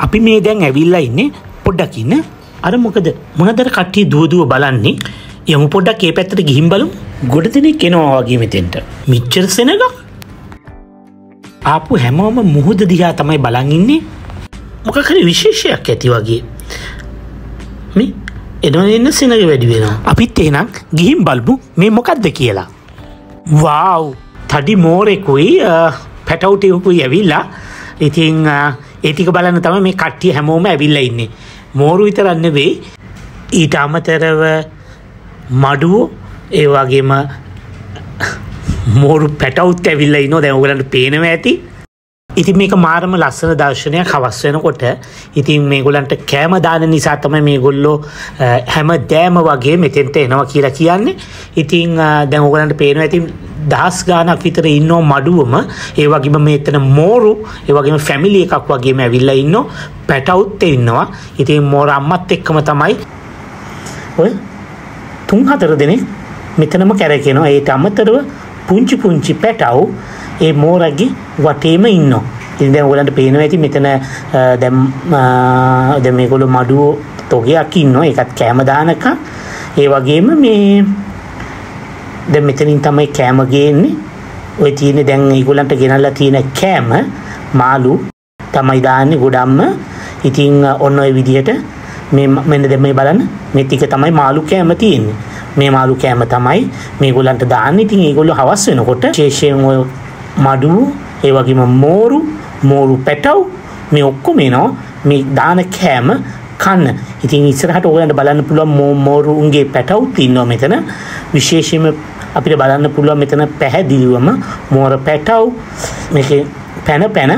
අපි මේ දැන් ඇවිල්ලා ඉන්නේ පොඩ්ඩක් ඉන්න. අර මොකද මොනදර කට්ටිය දුව බලන්නේ. යමු පොඩ්ඩක් ඒ පැත්තට ගිහින් බලමු. ගොඩ දෙනෙක් එනවා වගේ මෙතෙන්ට. මිච්චර සෙනග. ආපු හැමෝම මුහුද දිහා තමයි බලන් ඉන්නේ. මොකක් හරි විශේෂයක් ඇති වගේ. මේ එන්න සෙනග වැඩි වෙනවා. අපිත් එහෙනම් ගිහින් බලමු මේ මොකද්ද කියලා. වාව්! තඩි මෝරෙකුයි පැටවුටියකුයි ඇවිල්ලා. ඉතින් ඒ ටික බලන්න තමයි මේ කට්ටිය හැමෝම ඇවිල්ලා ඉන්නේ. මෝරු විතරක් නෙවෙයි ඊට අමතරව මඩුවෝ ඒ වගේම මෝරු පැටවුත් ඇවිල්ලා ඉන්නවා. දැන් ඔයගලන්ට පේනවා ඇති. ඉතින් මේක මාරම ලස්සන දර්ශනයක් හවස් වෙනකොට. ඉතින් මේගොල්ලන්ට කෑම දාන නිසා තමයි මේගොල්ලෝ හැමදෑම වගේ මෙතෙන්ට එනවා කියලා කියන්නේ. ඉතින් දැන් ඔයගලන්ට පේනවා ඇති දහස් ගාණක් විතර ඉන්නෝ මඩුවම. ඒ වගේම මෙතන මෝරු ඒ වගේම ෆැමිලි එකක් වගේම ඇවිල්ලා ඉන්නෝ. පැටවුත් ඉන්නවා. ඉතින් මෝර අම්මත් එක්කම තමයි ඔය 3-4 දෙනෙක් මෙතනම කැරකෙනවා. ඒට අමතරව පුංචි පැටවු ඒ මෝරගේ වටේම ඉන්නවා. ඉතින් දැන් ඔයගලන්ට පේනවා ඇති මෙතන දැන් මේගොල්ලෝ මඩුවෝ තොගයක් ඉන්නවා. ඒකත් කෑම දානක. ඒ වගේම මේ දැන් මෙතනින් තමයි කෑම ගේන්නේ. ඔය තියෙන්නේ දැන් ඒගොල්ලන්ට ගෙනල්ලා තියෙන කෑම මාළු තමයි දාන්නේ ගොඩක්ම. ඉතින් ඔන්න ඔය විදිහට මෙන්න දැන් මේ බලන්න මේ ටික තමයි මාළු කෑම තියෙන්නේ. මේ මාළු කෑම තමයි මේගොල්ලන්ට දාන්නේ. ඉතින් ඒගොල්ලෝ හවස් වෙනකොට විශේෂයෙන් ඔය මඩුව ඒ වගේම මෝරු පැටව් මේ ඔක්කොම එනවා මේ දාන කෑම කන්න. ඉතින් ඉස්සරහට ඔයගලන්ට බලන්න පුළුවන් මෝරුන්ගේ පැටවුත් ඉන්නවා මෙතන. විශේෂයෙන්ම අපිට බලන්න පුළුවන් මෙතන පැහැදිලිවම මෝර පැටව් මේකේ පැන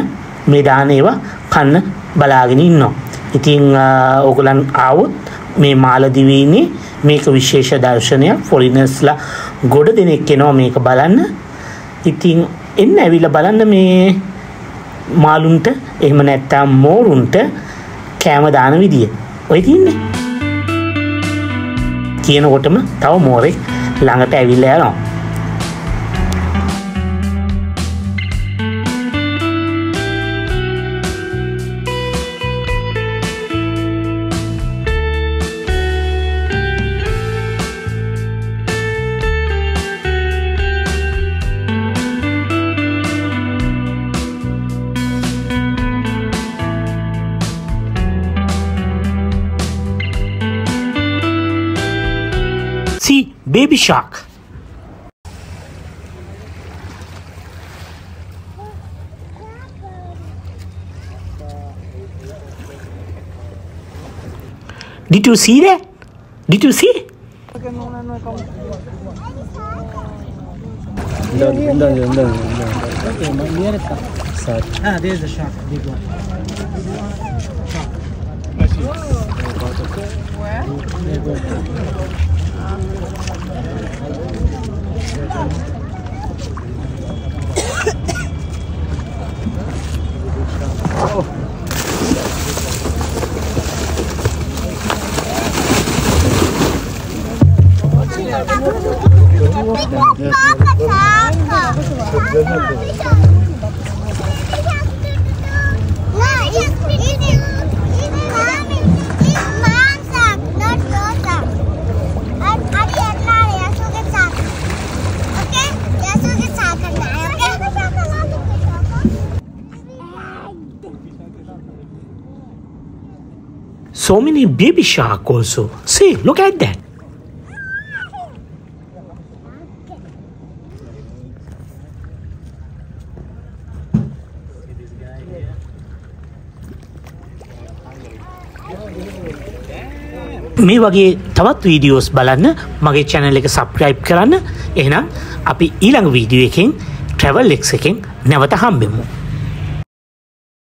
මේ දාන ඒවා කන්න බලාගෙන ඉන්නවා. ඉතින් ඔයගලන් ආවොත් මේ මාලදිවයිනේ මේක විශේෂ දර්ශනයක්. ෆොරිනර්ස්ලා ගොඩ දෙනෙක් එනවා මේක බලන්න. ඉතින් එන්න ඇවිල්ලා බලන්න මේ මාළුන්ට එහෙම නැත්නම් මෝරුන්ට කෑම දාන විදිය. ඔය තියන්නේ. කියනකොටම තව මෝරෙක් ළඟට ඇවිල්ලා යනවා. See, baby shark. Did you see that? Did you see? There's a shark, big one. Where? So many baby shark also. See, look at that. මේ වගේ තවත් වීඩියෝස් බලන්න මගේ channel එක subscribe කරන්න. එහෙනම් අපි ඊළඟ වීඩියෝ එකෙන් travel x එකෙන් නැවත හම්බෙමු.